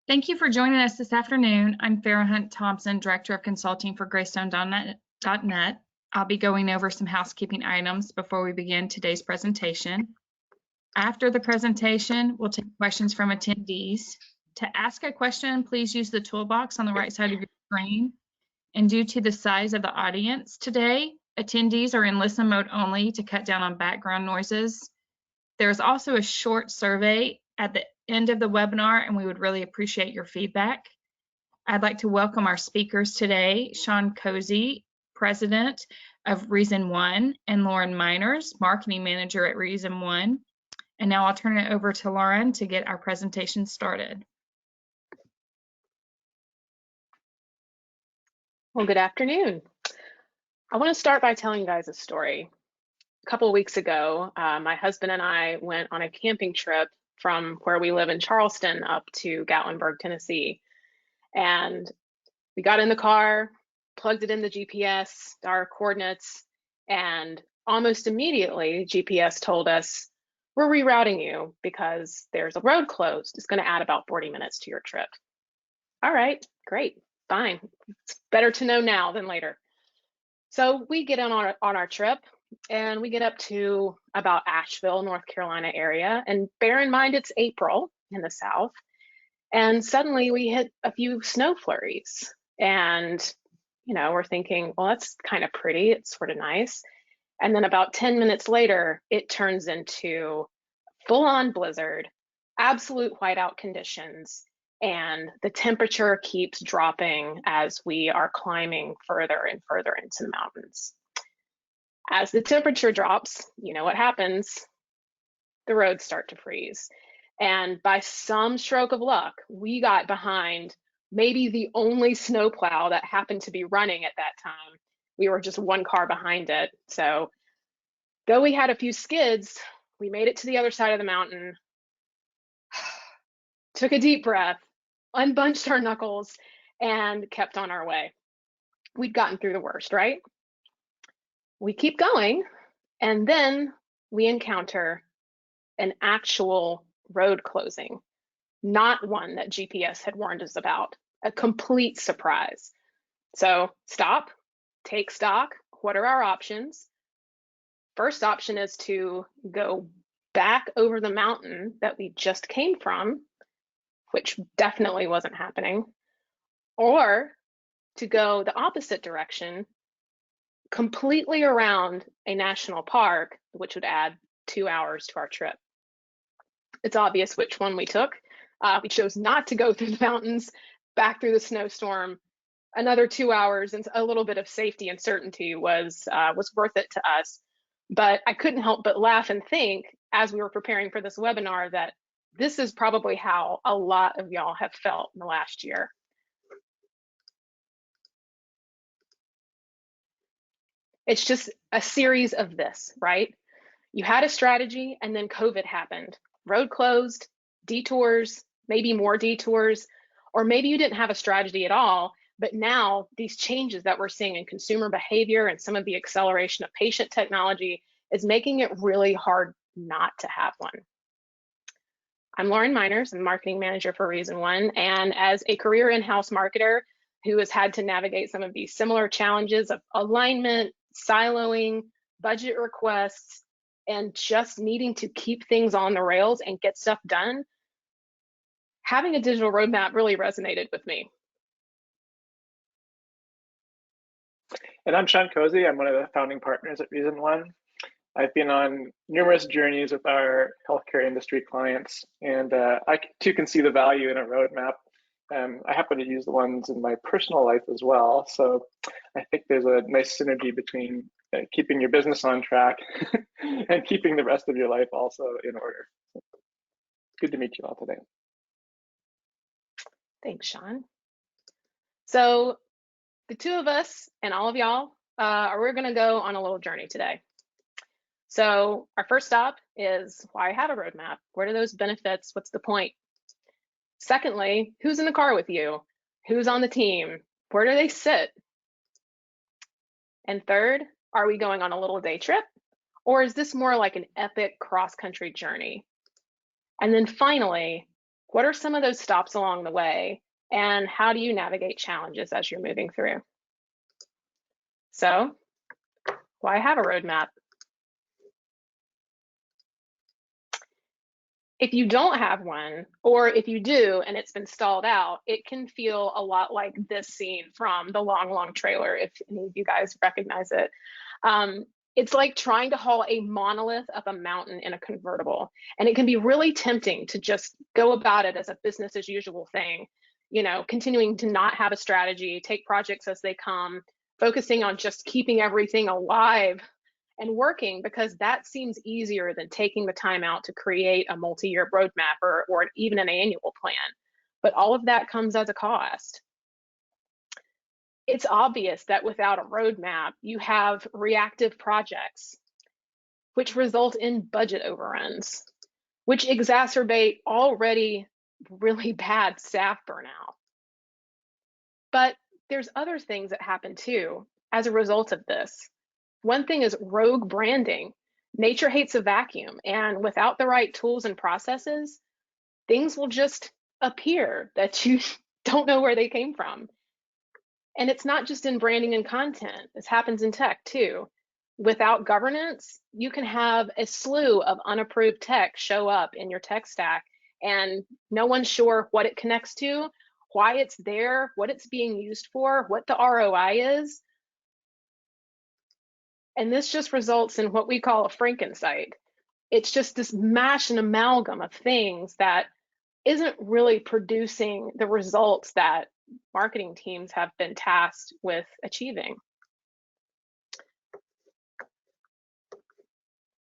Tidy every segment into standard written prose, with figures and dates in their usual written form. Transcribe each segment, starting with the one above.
Thank you for joining us this afternoon. I'm Farrah Hunt Thompson, Director of Consulting for Greystone.net. I'll be going over some housekeeping items before we begin today's presentation. After the presentation, we'll take questions from attendees. To ask a question, please use the toolbox on the right side of your screen. And due to the size of the audience today, attendees are in listen mode only to cut down on background noises. There's also a short survey at the end of the webinar, and we would really appreciate your feedback. I'd like to welcome our speakers today, Sean Kozey, President of Reason One, and Lauren Miners, Marketing Manager at Reason One. And now I'll turn it over to Lauren to get our presentation started. Well, good afternoon. I want to start by telling you guys a story. A couple of weeks ago, my husband and I went on a camping trip from where we live in Charleston up to Gatlinburg, Tennessee. And we got in the car, plugged it in the GPS, our coordinates, and almost immediately GPS told us, we're rerouting you because there's a road closed. It's going to add about 40 minutes to your trip. All right, great, fine. It's better to know now than later. So we get on our trip and we get up to about Asheville, North Carolina area. And bear in mind, it's April in the South. And suddenly we hit a few snow flurries. And, we're thinking, well, that's kind of pretty. It's sort of nice. And then about 10 minutes later, it turns into full-on blizzard, absolute whiteout conditions. And the temperature keeps dropping as we are climbing further and further into the mountains. As the temperature drops, you know what happens? The roads start to freeze. And by some stroke of luck, we got behind maybe the only snowplow that happened to be running at that time. We were just one car behind it. So though we had a few skids, we made it to the other side of the mountain, took a deep breath, unbunched our knuckles, and kept on our way. We'd gotten through the worst, right? We keep going, and then we encounter an actual road closing, not one that GPS had warned us about, a complete surprise. So stop, take stock. What are our options? First option is to go back over the mountain that we just came from, which definitely wasn't happening, or to go the opposite direction, completely around a national park, which would add 2 hours to our trip. It's obvious which one we took. We chose not to go through the mountains, back through the snowstorm. Another 2 hours and a little bit of safety and certainty was worth it to us. But I couldn't help but laugh and think, as we were preparing for this webinar, that this is probably how a lot of y'all have felt in the last year. It's just a series of this, right? You had a strategy and then COVID happened. Road closed, detours, maybe more detours, or maybe you didn't have a strategy at all, but now these changes that we're seeing in consumer behavior and some of the acceleration of patient technology is making it really hard not to have one. I'm Lauren Miners, I'm Marketing Manager for Reason One, and as a career in-house marketer who has had to navigate some of these similar challenges of alignment, siloing, budget requests, and just needing to keep things on the rails and get stuff done, having a digital roadmap really resonated with me. And I'm Sean Kozey. I'm one of the founding partners at Reason One. I've been on numerous journeys with our healthcare industry clients, and I too can see the value in a roadmap. I happen to use the ones in my personal life as well. So I think there's a nice synergy between keeping your business on track and keeping the rest of your life also in order. Good to meet you all today. Thanks, Sean. So the two of us and all of y'all, we're going to go on a little journey today. So our first stop is why have a roadmap? What are those benefits? What's the point? Secondly, who's in the car with you? Who's on the team? Where do they sit? And third, are we going on a little day trip? Or is this more like an epic cross-country journey? And then finally, What are some of those stops along the way? And how do you navigate challenges as you're moving through? So, why have a roadmap? If you don't have one, or if you do and it's been stalled out, it can feel a lot like this scene from the Long, Long Trailer, if any of you guys recognize it. It's like trying to haul a monolith up a mountain in a convertible. And it can be really tempting to just go about it as a business as usual thing, you know, continuing to not have a strategy, take projects as they come, focusing on just keeping everything alive and working, because that seems easier than taking the time out to create a multi-year roadmap or even an annual plan. But all of that comes at a cost. It's obvious that without a roadmap, you have reactive projects, which result in budget overruns, which exacerbate already really bad staff burnout. But there's other things that happen too as a result of this. One thing is rogue branding. Nature hates a vacuum, and without the right tools and processes, things will just appear that you don't know where they came from. And it's not just in branding and content, this happens in tech too. Without governance, you can have a slew of unapproved tech show up in your tech stack, and no one's sure what it connects to, why it's there, what it's being used for, what the ROI is. And this just results in what we call a Frankenstein. It's just this mash and amalgam of things that isn't really producing the results that marketing teams have been tasked with achieving.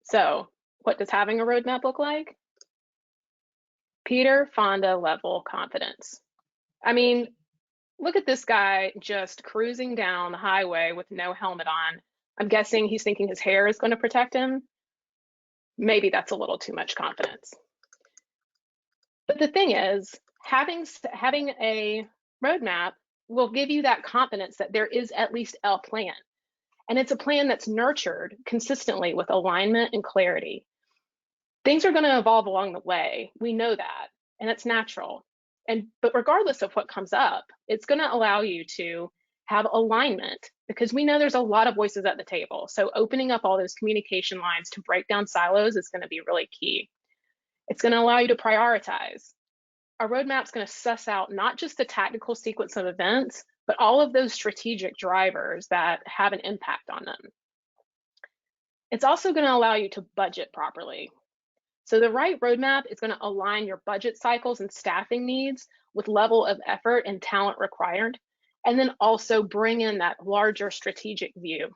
So, what does having a roadmap look like? Peter Fonda level confidence. I mean, look at this guy just cruising down the highway with no helmet on. I'm guessing he's thinking his hair is going to protect him. Maybe that's a little too much confidence. But the thing is, having a roadmap will give you that confidence that there is at least a plan. And it's a plan that's nurtured consistently with alignment and clarity. Things are going to evolve along the way. We know that, and it's natural. But regardless of what comes up, it's going to allow you to have alignment, because we know there's a lot of voices at the table. So opening up all those communication lines to break down silos is going to be really key. It's going to allow you to prioritize. A roadmap's going to suss out not just the tactical sequence of events, but all of those strategic drivers that have an impact on them. It's also going to allow you to budget properly. So the right roadmap is going to align your budget cycles and staffing needs with level of effort and talent required, and then also bring in that larger strategic view.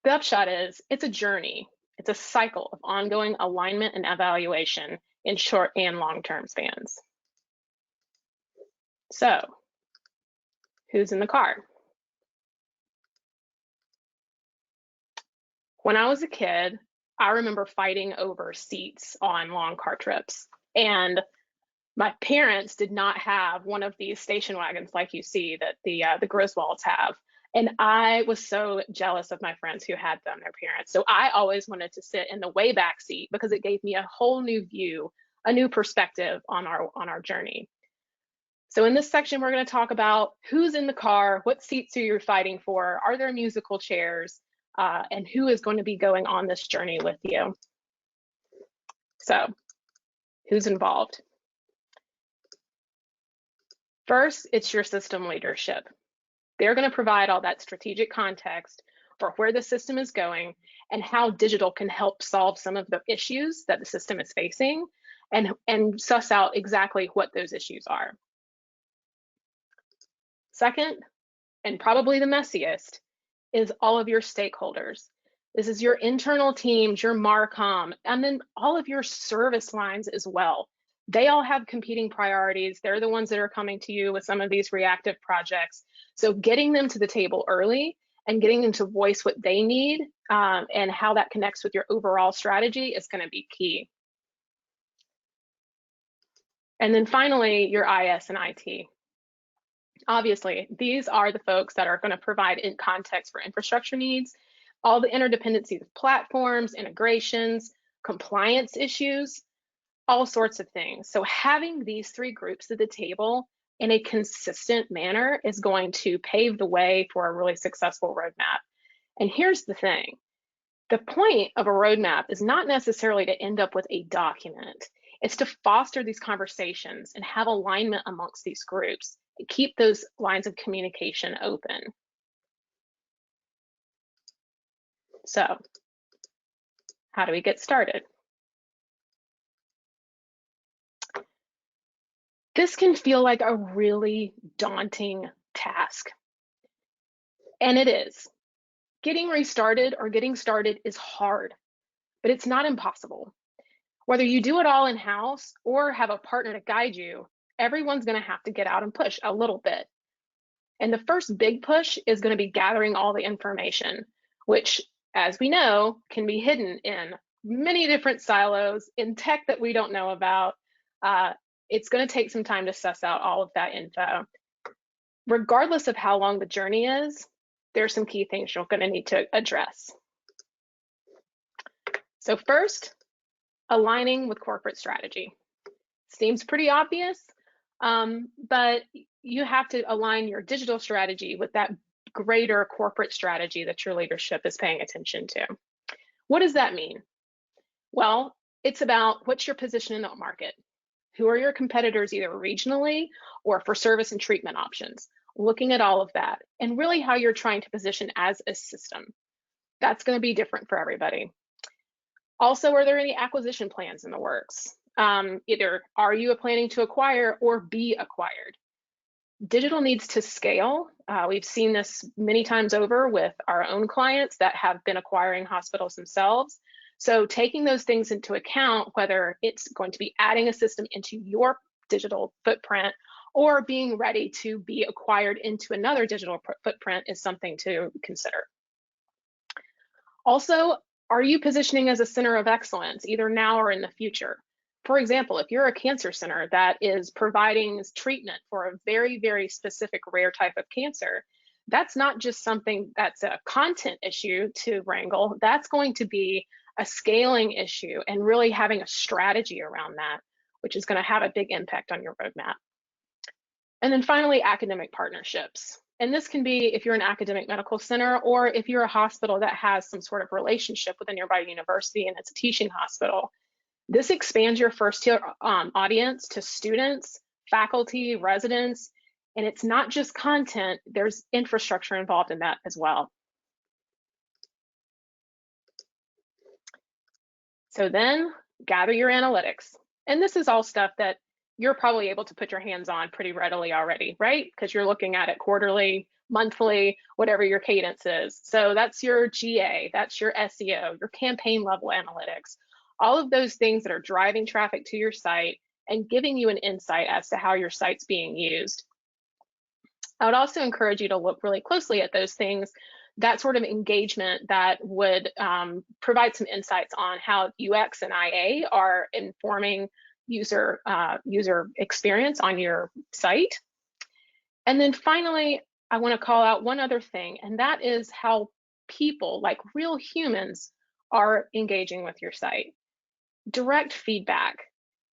The upshot is, it's a journey. It's a cycle of ongoing alignment and evaluation in short and long-term spans. So, who's in the car? When I was a kid, I remember fighting over seats on long car trips. And my parents did not have one of these station wagons like you see that the Griswolds have. And I was so jealous of my friends who had them, their parents. So I always wanted to sit in the way back seat because it gave me a whole new view, a new perspective on our journey. So in this section, we're going to talk about who's in the car, what seats are you fighting for, are there musical chairs, and who is going to be going on this journey with you. So who's involved? First, it's your system leadership. They're going to provide all that strategic context for where the system is going and how digital can help solve some of the issues that the system is facing, and suss out exactly what those issues are. Second, and probably the messiest, is all of your stakeholders. This is your internal teams, your Marcom, and then all of your service lines as well. They all have competing priorities. They're the ones that are coming to you with some of these reactive projects. So getting them to the table early and getting them to voice what they need and how that connects with your overall strategy is going to be key. And then finally, your IS and IT. Obviously, these are the folks that are going to provide in context for infrastructure needs, all the interdependencies of platforms, integrations, compliance issues. all sorts of things. So having these 3 groups at the table in a consistent manner is going to pave the way for a really successful roadmap. And here's the thing. The point of a roadmap is not necessarily to end up with a document. It's to foster these conversations and have alignment amongst these groups and keep those lines of communication open. So, how do we get started? This can feel like a really daunting task. And it is. Getting restarted or getting started is hard, but it's not impossible. Whether you do it all in-house or have a partner to guide you, everyone's going to have to get out and push a little bit. And the first big push is going to be gathering all the information, which, as we know, can be hidden in many different silos in tech that we don't know about. It's going to take some time to suss out all of that info. Regardless of how long the journey is, there's some key things you're going to need to address. So first, aligning with corporate strategy. Seems pretty obvious, but you have to align your digital strategy with that greater corporate strategy that your leadership is paying attention to. What does that mean? Well, it's about what's your position in the market? Who are your competitors, either regionally or for service and treatment options? Looking at all of that and really how you're trying to position as a system. That's going to be different for everybody. Also, are there any acquisition plans in the works? Either are you planning to acquire or be acquired? Digital needs to scale. We've seen this many times over with our own clients that have been acquiring hospitals themselves. So taking those things into account, whether it's going to be adding a system into your digital footprint or being ready to be acquired into another digital footprint, is something to consider. Also, are you positioning as a center of excellence, either now or in the future? For example, if you're a cancer center that is providing treatment for a very, very specific rare type of cancer, that's not just something that's a content issue to wrangle. That's going to be a scaling issue and really having a strategy around that, which is going to have a big impact on your roadmap. And then finally, academic partnerships. And this can be if you're an academic medical center or if you're a hospital that has some sort of relationship with a nearby university and it's a teaching hospital. This expands your first tier audience to students, faculty, residents, and it's not just content, there's infrastructure involved in that as well. So then gather your analytics. And this is all stuff that you're probably able to put your hands on pretty readily already, right? Because you're looking at it quarterly, monthly, whatever your cadence is. So that's your GA, that's your SEO, your campaign level analytics, all of those things that are driving traffic to your site and giving you an insight as to how your site's being used. I would also encourage you to look really closely at those things, that sort of engagement that would provide some insights on how UX and IA are informing user experience on your site. And then finally, I want to call out one other thing, and that is how people, like real humans, are engaging with your site. Direct feedback.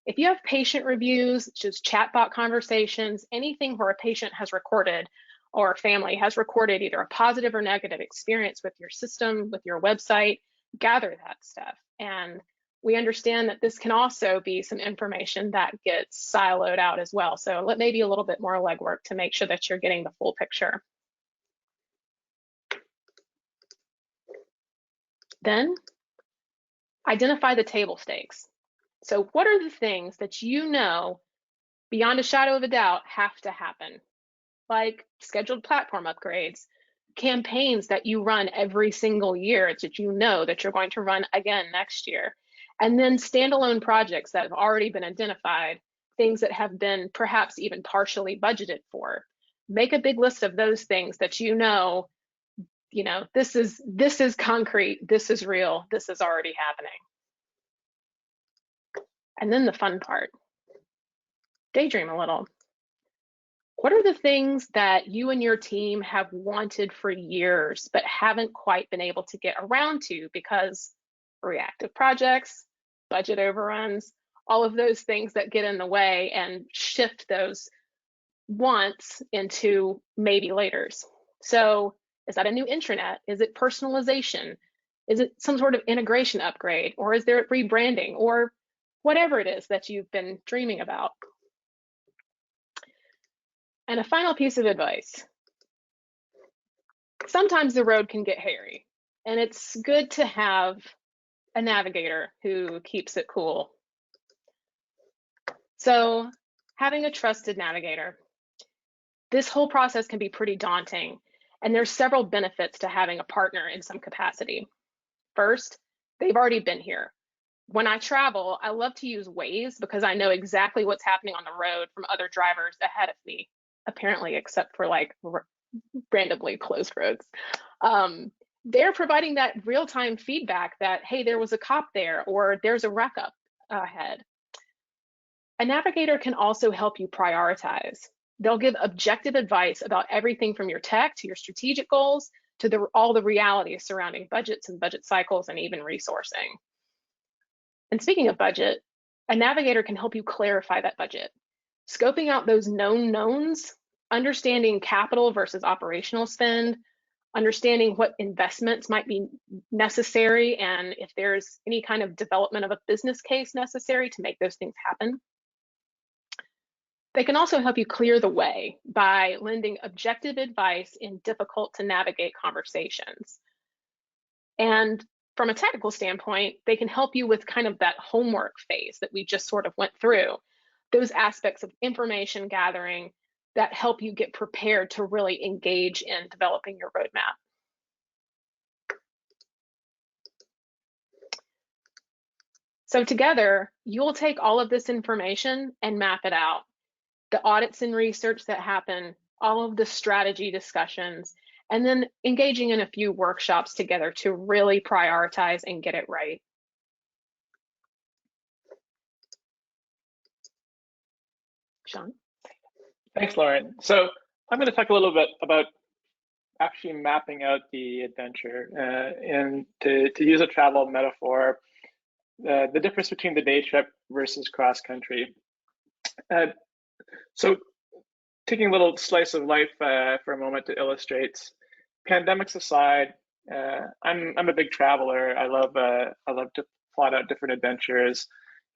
If you have patient reviews, just chatbot conversations, anything where a patient has recorded or a family has recorded either a positive or negative experience with your system, with your website, gather that stuff. And we understand that this can also be some information that gets siloed out as well. So let maybe a little bit more legwork to make sure that you're getting the full picture. Then identify the table stakes. So what are the things that you know beyond a shadow of a doubt have to happen? Like scheduled platform upgrades, campaigns that you run every single year that you know that you're going to run again next year. And then standalone projects that have already been identified, things that have been perhaps even partially budgeted for. Make a big list of those things that you know, this is concrete, this is real, this is already happening. And then the fun part, daydream a little. What are the things that you and your team have wanted for years, but haven't quite been able to get around to because reactive projects, budget overruns, all of those things that get in the way and shift those wants into maybe laters. So is that a new intranet? Is it personalization? Is it some sort of integration upgrade? Or is there rebranding? Or whatever it is that you've been dreaming about. And a final piece of advice. Sometimes the road can get hairy, and it's good to have a navigator who keeps it cool. So having a trusted navigator, this whole process can be pretty daunting, and there's several benefits to having a partner in some capacity. First, they've already been here. When I travel, I love to use Waze because I know exactly what's happening on the road from other drivers ahead of me, apparently, except for like randomly closed roads. They're providing that real-time feedback that, hey, there was a cop there, or there's a wreck up ahead. A navigator can also help you prioritize. They'll give objective advice about everything from your tech to your strategic goals to all the realities surrounding budgets and budget cycles and even resourcing. And speaking of budget, a navigator can help you clarify that budget, scoping out those known knowns, understanding capital versus operational spend, understanding what investments might be necessary, and if there's any kind of development of a business case necessary to make those things happen. They can also help you clear the way by lending objective advice in difficult to navigate conversations. And from a technical standpoint, they can help you with kind of that homework phase that we just sort of went through, those aspects of information gathering that help you get prepared to really engage in developing your roadmap. So together, you'll take all of this information and map it out. The audits and research that happen, all of the strategy discussions, and then engaging in a few workshops together to really prioritize and get it right. Sean? Thanks, Lauren. So I'm going to talk a little bit about actually mapping out the adventure, and to use a travel metaphor, the difference between the day trip versus cross country. So taking a little slice of life for a moment to illustrate, pandemics aside, I'm a big traveler. I love to plot out different adventures.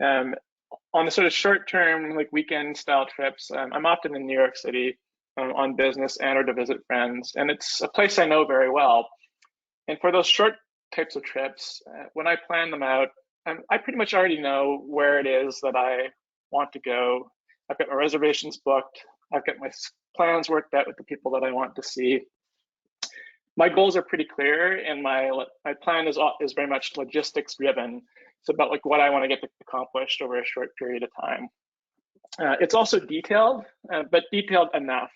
On the sort of short-term, like weekend-style trips, I'm often in New York City on business and or to visit friends, and it's a place I know very well. And for those short types of trips, when I plan them out, I pretty much already know where it is that I want to go. I've got my reservations booked. I've got my plans worked out with the people that I want to see. My goals are pretty clear, and my plan is very much logistics driven. It's about like what I want to get accomplished over a short period of time. It's also detailed, but detailed enough.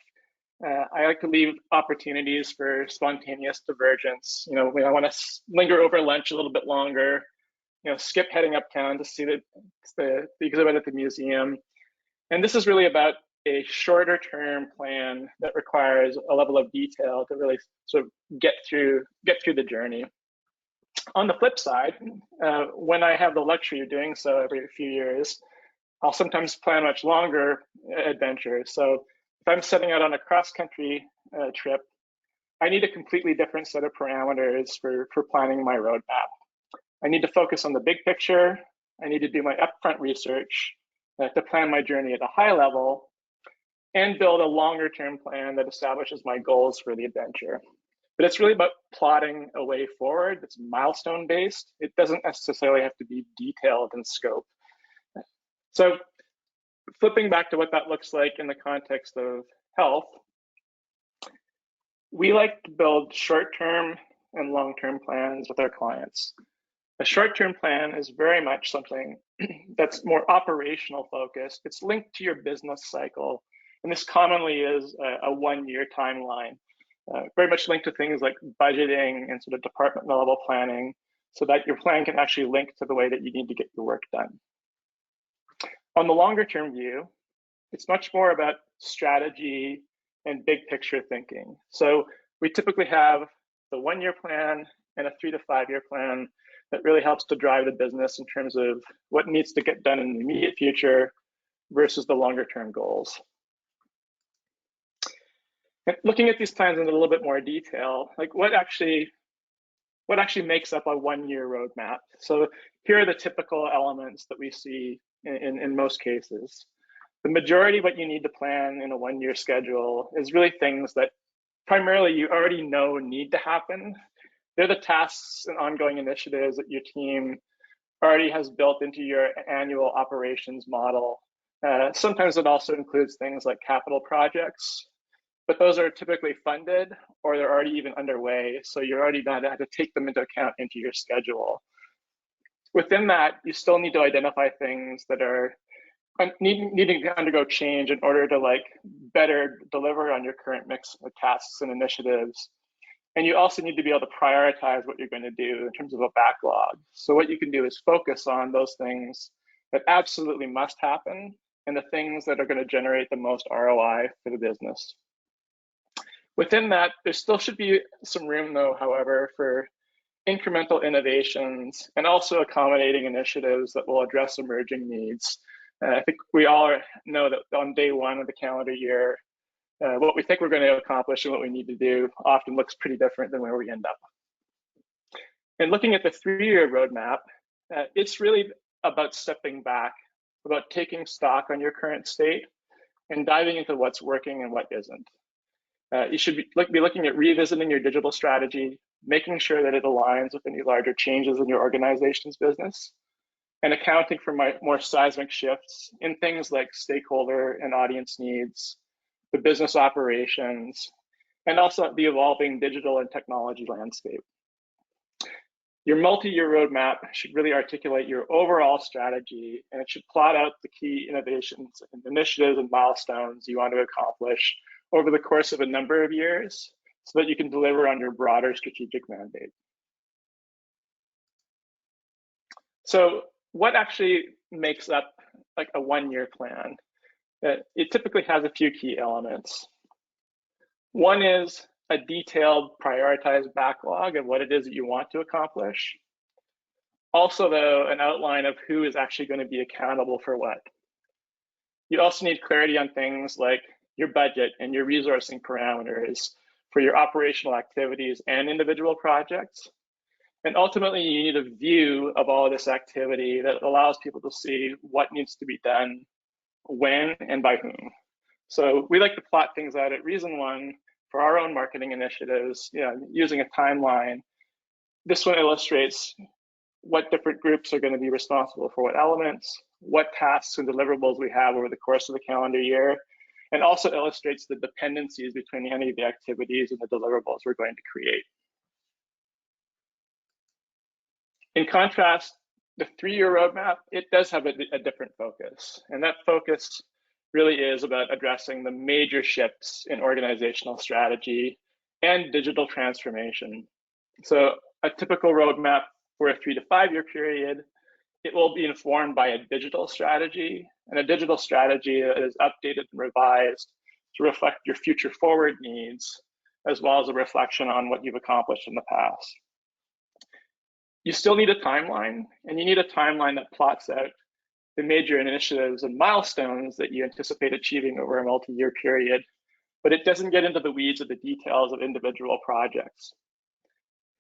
I like to leave opportunities for spontaneous divergence. You know, I want to linger over lunch a little bit longer. You know, skip heading uptown to see the exhibit at the museum. And this is really about a shorter term plan that requires a level of detail to really sort of get through the journey. On the flip side, when I have the luxury of doing so every few years, I'll sometimes plan much longer adventures. So if I'm setting out on a cross-country trip, I need a completely different set of parameters for planning my roadmap. I need to focus on the big picture. I need to do my upfront research to plan my journey at a high level and build a longer term plan that establishes my goals for the adventure. But it's really about plotting a way forward that's milestone based. It doesn't necessarily have to be detailed in scope. So flipping back to what that looks like in the context of health, we like to build short-term and long-term plans with our clients. A short-term plan is very much something that's more operational focused. It's linked to your business cycle. And this commonly is a one-year timeline, very much linked to things like budgeting and sort of department level planning, so that your plan can actually link to the way that you need to get your work done. On the longer term view, it's much more about strategy and big picture thinking. So we typically have the 1 year plan and a 3 to 5 year plan that really helps to drive the business in terms of what needs to get done in the immediate future versus the longer term goals. And looking at these plans in a little bit more detail, like what actually makes up a 1-year roadmap. So here are the typical elements that we see in most cases. The majority of what you need to plan in a 1-year schedule is really things that primarily you already know need to happen. They're the tasks and ongoing initiatives that your team already has built into your annual operations model. Sometimes it also includes things like capital projects, but those are typically funded or they're already even underway. So you're already going to have to take them into account into your schedule. Within that, you still need to identify things that are needing to undergo change in order to better deliver on your current mix of tasks and initiatives. And you also need to be able to prioritize what you're going to do in terms of a backlog. So what you can do is focus on those things that absolutely must happen and the things that are going to generate the most ROI for the business. Within that, there still should be some room though, however, for incremental innovations and also accommodating initiatives that will address emerging needs. I think we all know that on day 1 of the calendar year, what we think we're going to accomplish and what we need to do often looks pretty different than where we end up. And looking at the 3-year roadmap, it's really about stepping back, about taking stock on your current state and diving into what's working and what isn't. You should be looking at revisiting your digital strategy, making sure that it aligns with any larger changes in your organization's business, and accounting for more seismic shifts in things like stakeholder and audience needs, the business operations, and also the evolving digital and technology landscape. Your multi-year roadmap should really articulate your overall strategy, and it should plot out the key innovations and initiatives and milestones you want to accomplish over the course of a number of years so that you can deliver on your broader strategic mandate. So what actually makes up a 1-year plan? It typically has a few key elements. One is a detailed, prioritized backlog of what it is that you want to accomplish. Also, though, an outline of who is actually going to be accountable for what. You also need clarity on things like your budget and your resourcing parameters for your operational activities and individual projects. And ultimately, you need a view of all of this activity that allows people to see what needs to be done, when, and by whom. So we like to plot things out at Reason 1 for our own marketing initiatives, using a timeline. This one illustrates what different groups are going to be responsible for what elements, what tasks and deliverables we have over the course of the calendar year, and also illustrates the dependencies between any of the activities and the deliverables we're going to create. In contrast, the 3-year roadmap, it does have a different focus, and that focus really is about addressing the major shifts in organizational strategy and digital transformation. So a typical roadmap for a 3 to 5 year period, it will be informed by a digital strategy, and a digital strategy that is updated and revised to reflect your future forward needs, as well as a reflection on what you've accomplished in the past. You still need a timeline, and you need a timeline that plots out the major initiatives and milestones that you anticipate achieving over a multi-year period, but it doesn't get into the weeds of the details of individual projects.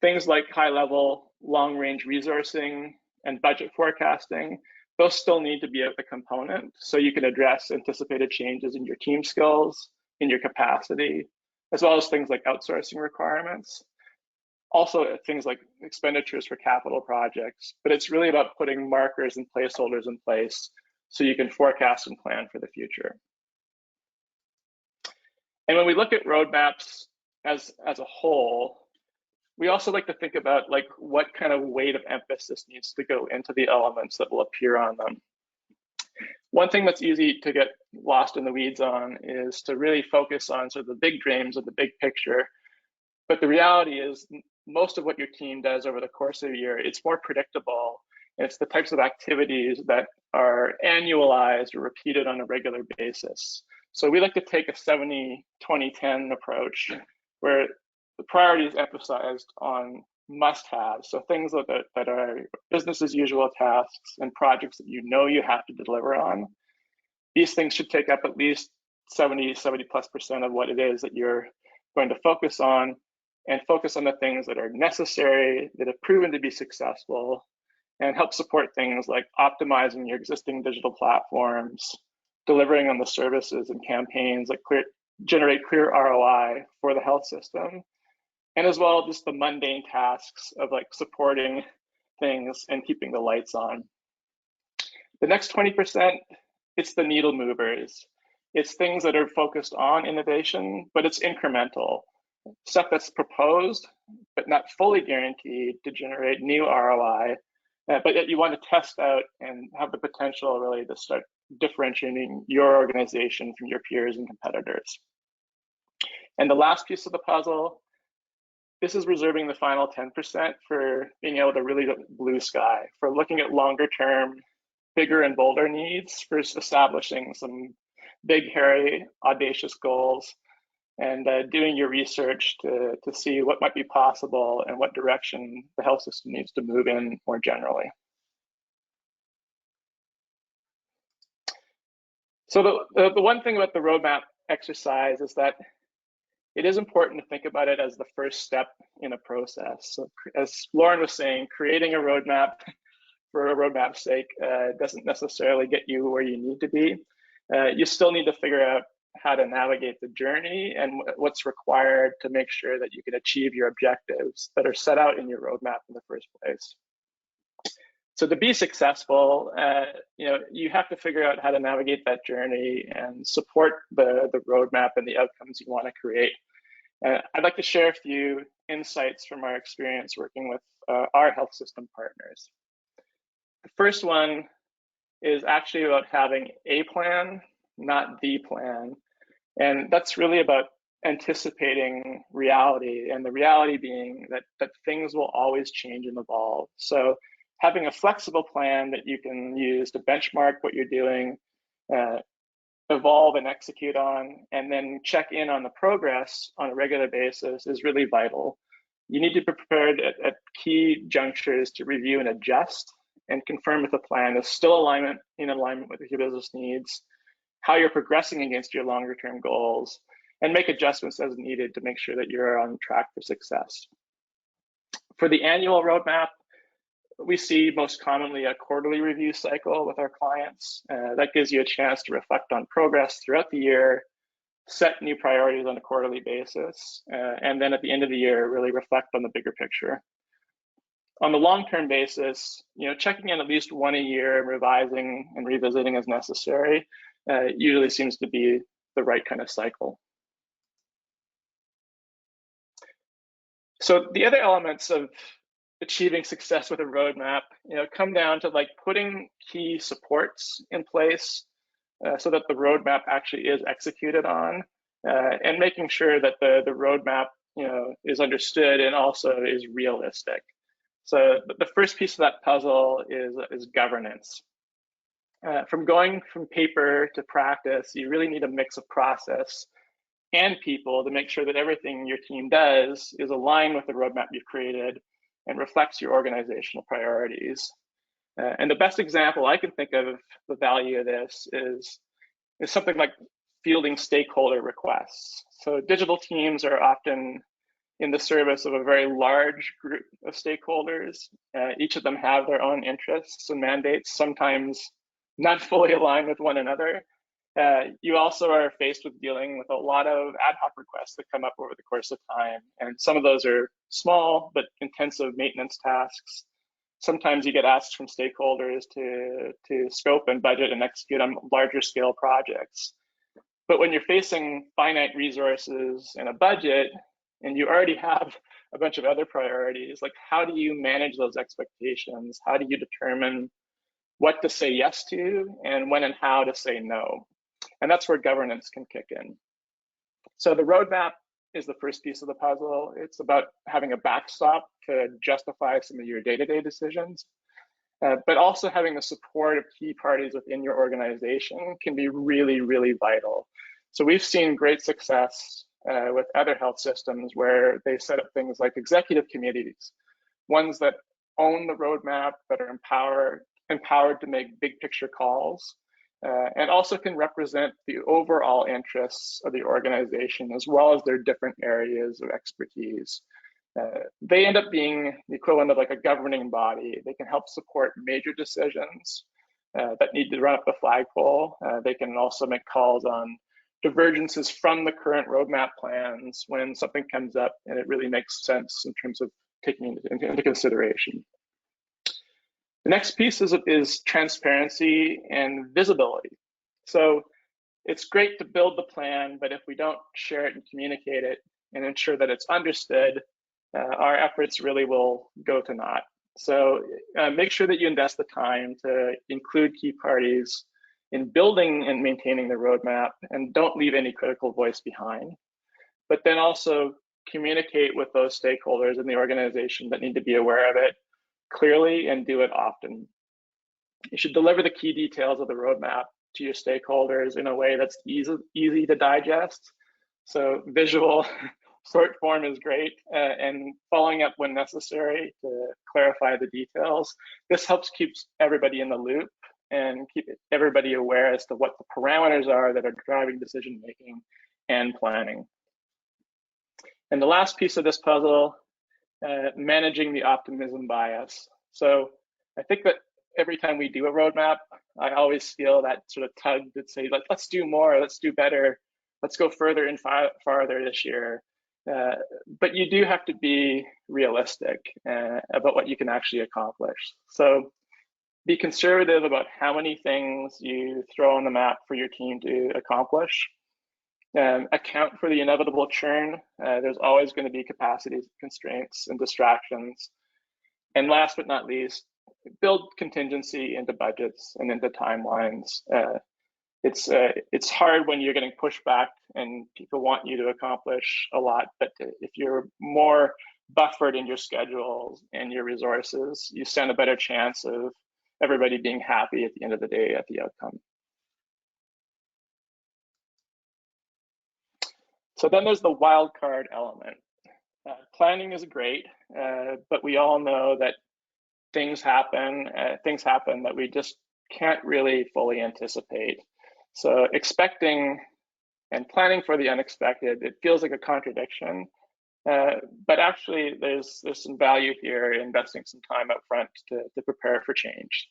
Things like high-level, long-range resourcing and budget forecasting, those still need to be a component so you can address anticipated changes in your team skills, in your capacity, as well as things like outsourcing requirements. Also, things like expenditures for capital projects, but it's really about putting markers and placeholders in place so you can forecast and plan for the future. And when we look at roadmaps as a whole, we also like to think about what kind of weight of emphasis needs to go into the elements that will appear on them. One thing that's easy to get lost in the weeds on is to really focus on sort of the big dreams of the big picture. But the reality is most of what your team does over the course of a year, it's more predictable. And it's the types of activities that are annualized or repeated on a regular basis. So we like to take a 70-20-10 approach where the priority is emphasized on must-haves. So things that are business as usual tasks and projects that you know you have to deliver on. These things should take up at least 70+% of what it is that you're going to focus on, and focus on the things that are necessary, that have proven to be successful, and help support things like optimizing your existing digital platforms, delivering on the services and campaigns that generate clear ROI for the health system, and as well just the mundane tasks of like supporting things and keeping the lights on. The next 20%, it's the needle movers. It's things that are focused on innovation, but it's incremental. Stuff that's proposed, but not fully guaranteed to generate new ROI, but yet you want to test out and have the potential really to start differentiating your organization from your peers and competitors. And the last piece of the puzzle, this is reserving the final 10% for being able to really blue sky, for looking at longer term, bigger and bolder needs, for establishing some big, hairy, audacious goals, and doing your research to see what might be possible and what direction the health system needs to move in more generally. So the one thing about the roadmap exercise is that it is important to think about it as the first step in a process. So as Lauren was saying, creating a roadmap for a roadmap's sake doesn't necessarily get you where you need to be. You still need to figure out how to navigate the journey and what's required to make sure that you can achieve your objectives that are set out in your roadmap in the first place. So to be successful, you have to figure out how to navigate that journey and support the roadmap and the outcomes you want to create. I'd like to share a few insights from our experience working with our health system partners. The first one is actually about having a plan, not the plan. And that's really about anticipating reality, and the reality being that things will always change and evolve. So having a flexible plan that you can use to benchmark what you're doing, evolve and execute on, and then check in on the progress on a regular basis is really vital. You need to be prepared at key junctures to review and adjust and confirm if the plan is still in alignment with your business needs, how you're progressing against your longer term goals, and make adjustments as needed to make sure that you're on track for success. For the annual roadmap, we see most commonly a quarterly review cycle with our clients. That gives you a chance to reflect on progress throughout the year, set new priorities on a quarterly basis, and then at the end of the year, really reflect on the bigger picture. On the long-term basis, checking in at least one a year and revising and revisiting as necessary usually seems to be the right kind of cycle. So the other elements of achieving success with a roadmap, come down to like putting key supports in place so that the roadmap actually is executed on, and making sure that the roadmap, is understood and also is realistic. So the first piece of that puzzle is governance. From going from paper to practice, you really need a mix of process and people to make sure that everything your team does is aligned with the roadmap you've created and reflects your organizational priorities. And the best example I can think of the value of this is something like fielding stakeholder requests. So digital teams are often in the service of a very large group of stakeholders. Each of them have their own interests and mandates, sometimes not fully aligned with one another. You also are faced with dealing with a lot of ad hoc requests that come up over the course of time. And some of those are small but intensive maintenance tasks. Sometimes you get asked from stakeholders to scope and budget and execute on larger scale projects. But when you're facing finite resources and a budget, and you already have a bunch of other priorities, like how do you manage those expectations? How do you determine what to say yes to and when and how to say no? And that's where governance can kick in. So the roadmap is the first piece of the puzzle. It's about having a backstop to justify some of your day-to-day decisions, but also having the support of key parties within your organization can be really, really vital. So we've seen great success with other health systems where they set up things like executive committees ones that own the roadmap, that are empowered to make big picture calls, and also can represent the overall interests of the organization as well as their different areas of expertise. They end up being the equivalent of like a governing body. They can help support major decisions that need to run up the flagpole. They can also make calls on divergences from the current roadmap plans when something comes up and it really makes sense in terms of taking it into consideration. The next piece is transparency and visibility. So it's great to build the plan, but if we don't share it and communicate it and ensure that it's understood, our efforts really will go to naught. So make sure that you invest the time to include key parties in building and maintaining the roadmap, and don't leave any critical voice behind. But then also communicate with those stakeholders in the organization that need to be aware of it clearly and do it often. You should deliver the key details of the roadmap to your stakeholders in a way that's easy to digest. So visual short form is great, and following up when necessary to clarify the details. This helps keep everybody in the loop and keep everybody aware as to what the parameters are that are driving decision making and planning. And the last piece of this puzzle, managing the optimism bias. So I think that every time we do a roadmap, I always feel that sort of tug that say, let's do more, let's do better, let's go further and farther this year. But you do have to be realistic about what you can actually accomplish. So be conservative about how many things you throw on the map for your team to accomplish. Account for the inevitable churn. There's always going to be capacity constraints and distractions. And last but not least, build contingency into budgets and into timelines. It's hard when you're getting pushback and people want you to accomplish a lot, but if you're more buffered in your schedules and your resources, you stand a better chance of everybody being happy at the end of the day at the outcome. So then there's the wild card element. Planning is great, but we all know that things happen that we just can't really fully anticipate. So expecting and planning for the unexpected, it feels like a contradiction, but actually there's some value here in investing some time up front to prepare for change.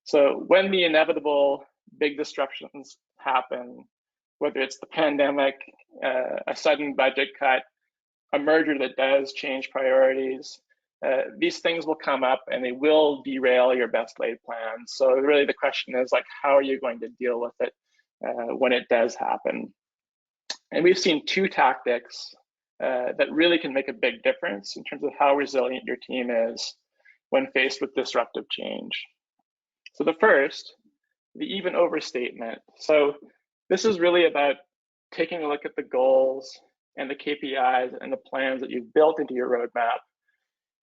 So when the inevitable big disruptions happen, whether it's the pandemic, a sudden budget cut, a merger that does change priorities, these things will come up and they will derail your best laid plans. So really the question is like, how are you going to deal with it when it does happen? And we've seen two tactics that really can make a big difference in terms of how resilient your team is when faced with disruptive change. So the first, the even overstatement. So this is really about taking a look at the goals and the KPIs and the plans that you've built into your roadmap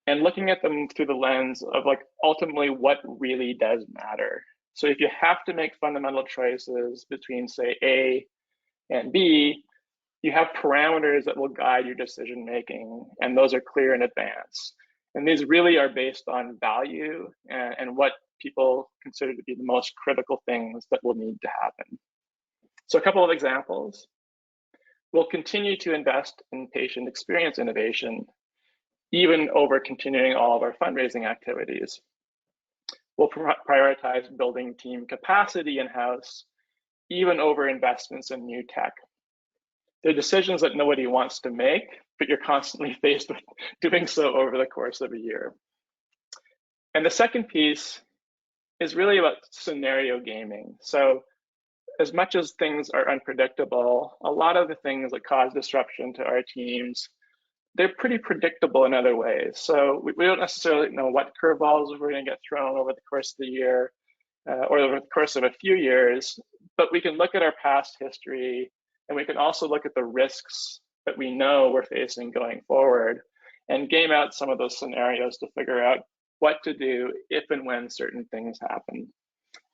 and looking at them through the lens of like ultimately what really does matter. So if you have to make fundamental choices between say A and B, you have parameters that will guide your decision making, and those are clear in advance. And these really are based on value and what people consider to be the most critical things that will need to happen. So a couple of examples. We'll continue to invest in patient experience innovation, even over continuing all of our fundraising activities. We'll prioritize building team capacity in-house, even over investments in new tech. They're decisions that nobody wants to make, but you're constantly faced with doing so over the course of a year. And the second piece is really about scenario gaming. So as much as things are unpredictable, a lot of the things that cause disruption to our teams, they're pretty predictable in other ways. So we don't necessarily know what curveballs we're going to get thrown over the course of the year or over the course of a few years, but we can look at our past history and we can also look at the risks that we know we're facing going forward and game out some of those scenarios to figure out what to do if and when certain things happen.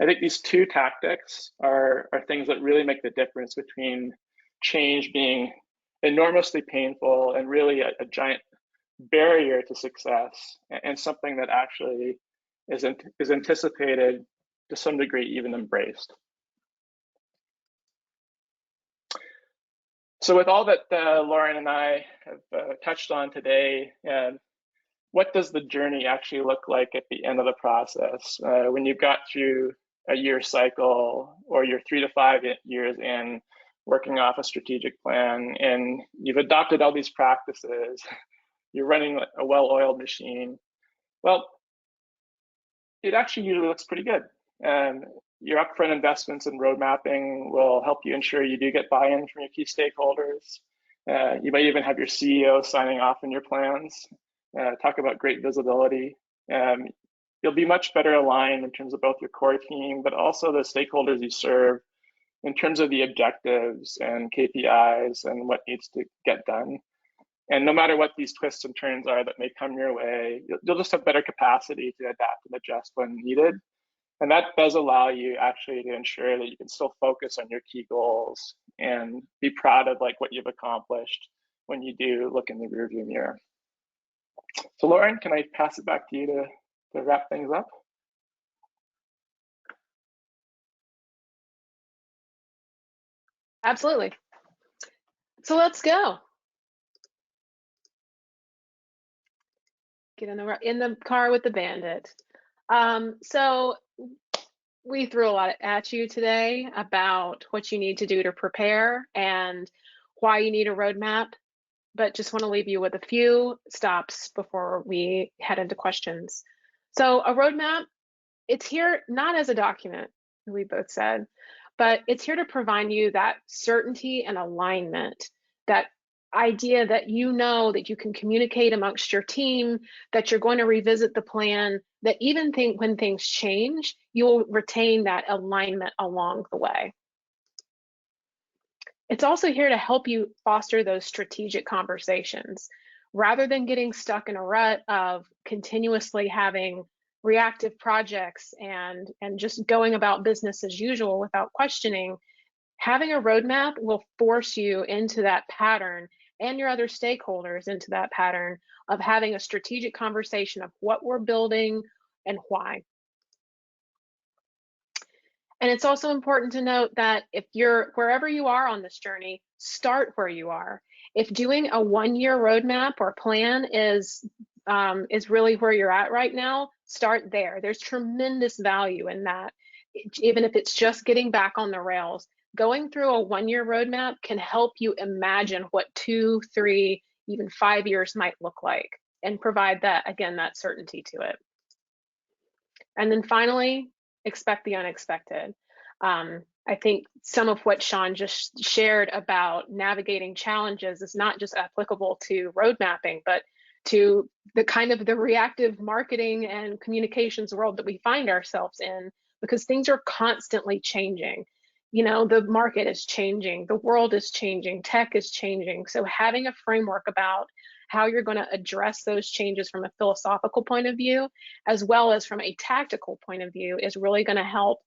I think these two tactics are things that really make the difference between change being enormously painful and really a giant barrier to success, and something that actually is anticipated, to some degree even embraced. So with all that Lauren and I have touched on today, what does the journey actually look like at the end of the process? When you've got through a year cycle, or you're 3 to 5 years in working off a strategic plan, and you've adopted all these practices, you're running a well-oiled machine, well, it actually usually looks pretty good. Your upfront investments in road mapping will help you ensure you do get buy-in from your key stakeholders. You might even have your CEO signing off on your plans. Talk about great visibility. You'll be much better aligned in terms of both your core team, but also the stakeholders you serve in terms of the objectives and KPIs and what needs to get done. And no matter what these twists and turns are that may come your way, you'll just have better capacity to adapt and adjust when needed. And that does allow you actually to ensure that you can still focus on your key goals and be proud of like what you've accomplished when you do look in the rearview mirror. So Lauren, can I pass it back to you to wrap things up? Absolutely. So let's go. Get in the car with the bandit. So we threw a lot at you today about what you need to do to prepare and why you need a roadmap, but just want to leave you with a few stops before we head into questions. So a roadmap, it's here not as a document, we both said, but it's here to provide you that certainty and alignment, that idea that you know that you can communicate amongst your team, that you're going to revisit the plan, that even when things change, you'll retain that alignment along the way. It's also here to help you foster those strategic conversations. Rather than getting stuck in a rut of continuously having reactive projects and just going about business as usual without questioning, having a roadmap will force you into that pattern and your other stakeholders into that pattern of having a strategic conversation of what we're building and why. And it's also important to note that if you're wherever you are on this journey, start where you are. If doing a 1-year roadmap or plan is really where you're at right now, start there. There's tremendous value in that. Even if it's just getting back on the rails, going through a 1-year roadmap can help you imagine what 2, 3, even 5 years might look like and provide that, again, that certainty to it. And then finally, expect the unexpected. I think some of what Sean just shared about navigating challenges is not just applicable to road mapping, but to the kind of the reactive marketing and communications world that we find ourselves in, because things are constantly changing. You know, the market is changing, the world is changing, tech is changing. So having a framework about how you're going to address those changes from a philosophical point of view, as well as from a tactical point of view, is really going to help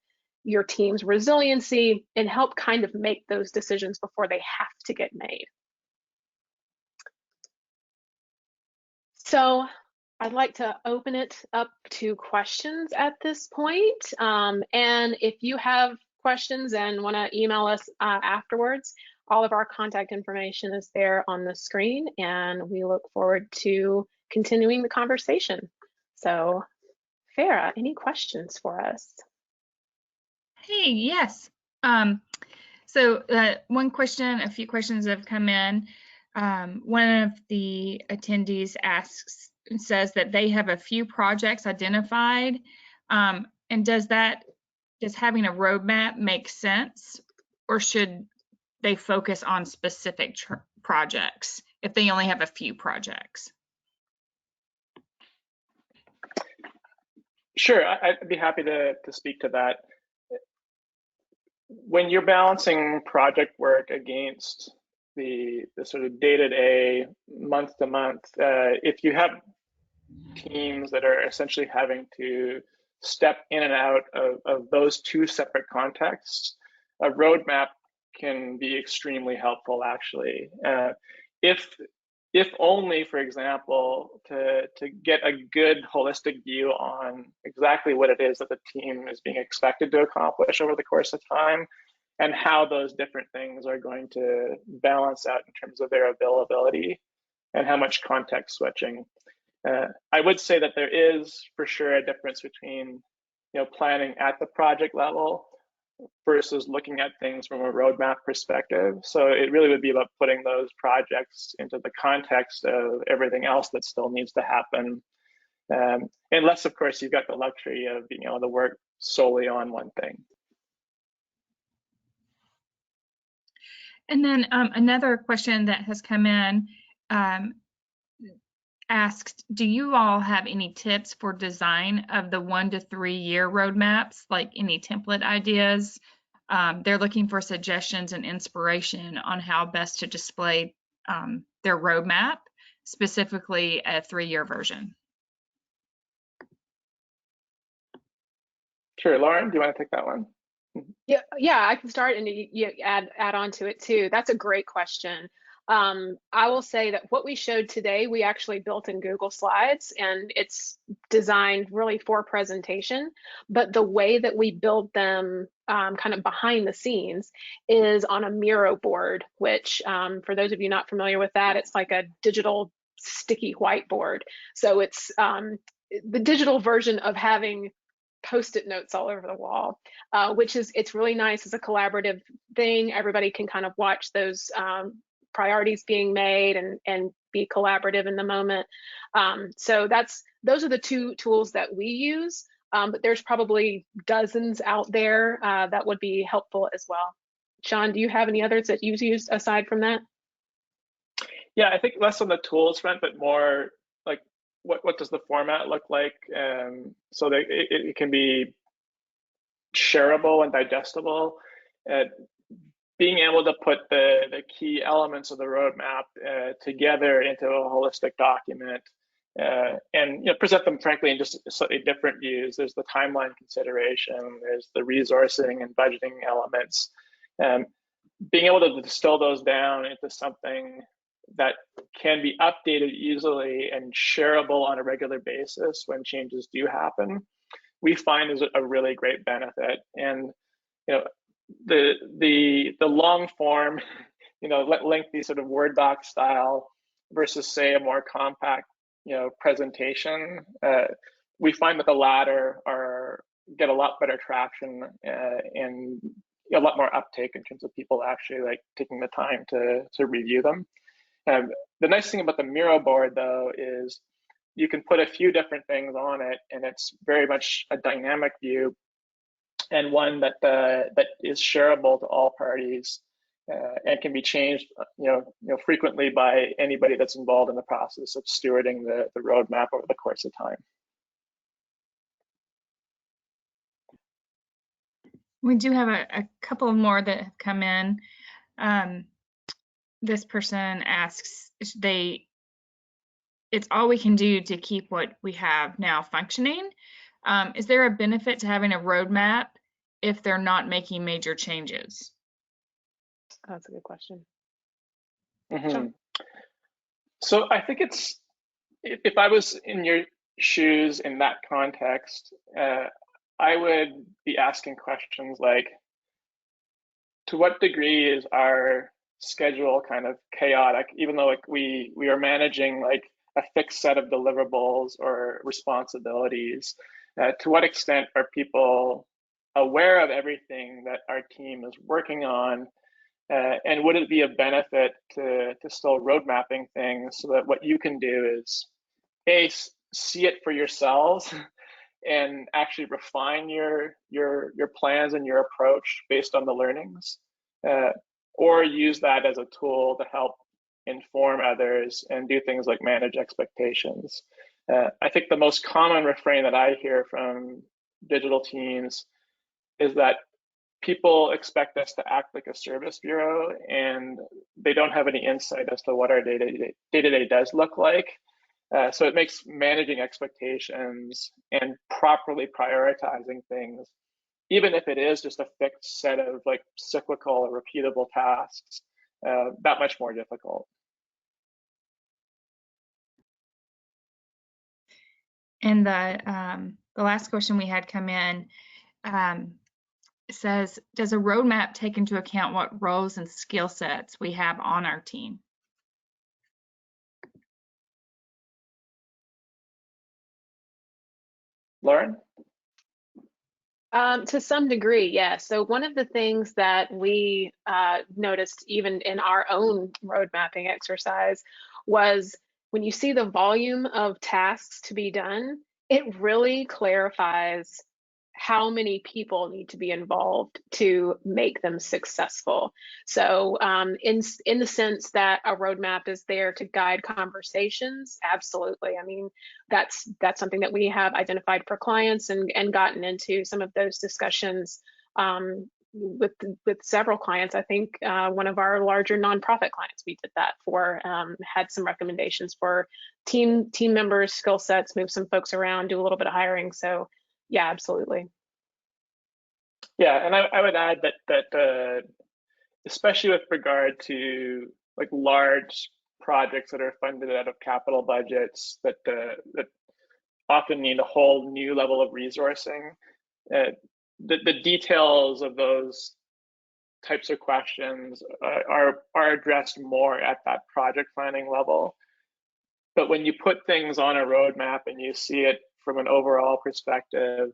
your team's resiliency and help kind of make those decisions before they have to get made. So I'd like to open it up to questions at this point. And if you have questions and want to email us afterwards, all of our contact information is there on the screen, and we look forward to continuing the conversation. So Farah, any questions for us? Hey, yes. So one question, a few questions have come in. One of the attendees says that they have a few projects identified, and does having a roadmap make sense, or should they focus on specific projects if they only have a few projects? Sure, I'd be happy to speak to that. When you're balancing project work against the sort of day-to-day, month-to-month, if you have teams that are essentially having to step in and out of those two separate contexts, a roadmap can be extremely helpful, actually. If if only, for example, to get a good holistic view on exactly what it is that the team is being expected to accomplish over the course of time, and how those different things are going to balance out in terms of their availability and how much context switching. I would say that there is for sure a difference between planning at the project level versus looking at things from a roadmap perspective. So it really would be about putting those projects into the context of everything else that still needs to happen. Unless, of course, you've got the luxury of being able to work solely on one thing. And then another question that has come in asked, do you all have any tips for design of the 1 to 3 year roadmaps, like any template ideas? They're looking for suggestions and inspiration on how best to display their roadmap, specifically a 3-year version. Sure, Lauren, do you want to take that one? Yeah, I can start and you add on to it too. That's a great question. I will say that what we showed today, we actually built in Google Slides, and it's designed really for presentation. But the way that we build them kind of behind the scenes is on a Miro board, which for those of you not familiar with that, it's like a digital sticky whiteboard. So it's the digital version of having Post-it notes all over the wall, it's really nice as a collaborative thing. Everybody can kind of watch those priorities being made and be collaborative in the moment. So those are the 2 tools that we use, but there's probably dozens out there that would be helpful as well. Sean, do you have any others that you've used aside from that? Yeah, I think less on the tools front, but more like what does the format look like, so that it can be shareable and digestible. Being able to put the key elements of the roadmap together into a holistic document and present them, frankly, in just slightly different views. There's the timeline consideration, there's the resourcing and budgeting elements. Being able to distill those down into something that can be updated easily and shareable on a regular basis when changes do happen, we find is a really great benefit. And the long form, lengthy sort of Word doc style versus, say, a more compact presentation, we find that the latter get a lot better traction and a lot more uptake in terms of people actually taking the time to review them. The nice thing about the Miro board, though, is you can put a few different things on it, and it's very much a dynamic view and one that is shareable to all parties and can be changed, frequently by anybody that's involved in the process of stewarding the roadmap over the course of time. We do have a couple more that have come in. This person asks, it's all we can do to keep what we have now functioning. Is there a benefit to having a roadmap if they're not making major changes? That's a good question. Mm-hmm. Sure. So I think if I was in your shoes in that context, I would be asking questions like, to what degree is our schedule kind of chaotic, even though we are managing a fixed set of deliverables or responsibilities? To what extent are people aware of everything that our team is working on? And would it be a benefit to still road mapping things so that what you can do is see it for yourselves and actually refine your plans and your approach based on the learnings, or use that as a tool to help inform others and do things like manage expectations. I think the most common refrain that I hear from digital teams is that people expect us to act like a service bureau, and they don't have any insight as to what our day-to-day does look like. So it makes managing expectations and properly prioritizing things, even if it is just a fixed set of cyclical or repeatable tasks, that much more difficult. And the last question we had come in says, does a roadmap take into account what roles and skill sets we have on our team? Lauren? To some degree, yes. So one of the things that we noticed even in our own road mapping exercise was when you see the volume of tasks to be done, it really clarifies how many people need to be involved to make them successful. So in the sense that a roadmap is there to guide conversations, absolutely. I mean, that's something that we have identified for clients and gotten into some of those discussions with several clients. I think one of our larger nonprofit clients, we did that for, had some recommendations for team members, skill sets, move some folks around, do a little bit of hiring. So yeah, absolutely. Yeah, and I would add that especially with regard to like large projects that are funded out of capital budgets that often need a whole new level of resourcing, the details of those types of questions are addressed more at that project planning level. But when you put things on a roadmap and you see it from an overall perspective,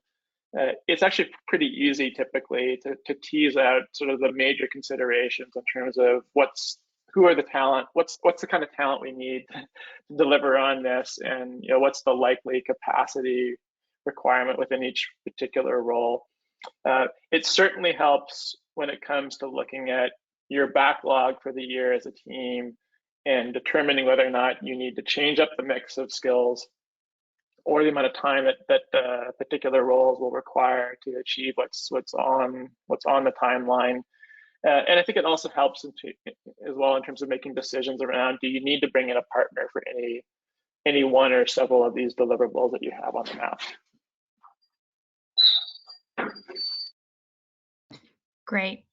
it's actually pretty easy typically to tease out sort of the major considerations in terms of who are the talent, what's the kind of talent we need to deliver on this, and what's the likely capacity requirement within each particular role. It certainly helps when it comes to looking at your backlog for the year as a team and determining whether or not you need to change up the mix of skills or the amount of time that particular roles will require to achieve what's on the timeline. And I think it also helps as well in terms of making decisions around, do you need to bring in a partner for any one or several of these deliverables that you have on the map? Great.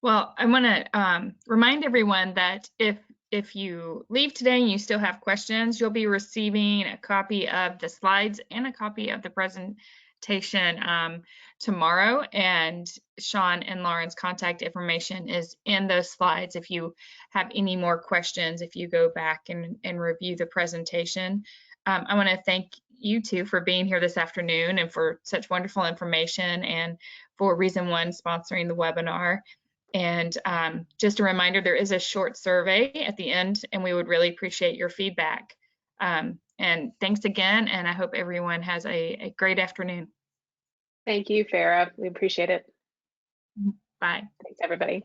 Well, I want to remind everyone that if you leave today and you still have questions, you'll be receiving a copy of the slides and a copy of the presentation tomorrow. And Sean and Lauren's contact information is in those slides if you have any more questions, if you go back and review the presentation. I want to thank you two for being here this afternoon and for such wonderful information, and for Reason One sponsoring the webinar. And just a reminder, there is a short survey at the end, and we would really appreciate your feedback. And thanks again, and I hope everyone has a great afternoon. Thank you, Farah. We appreciate it. Bye. Thanks, everybody.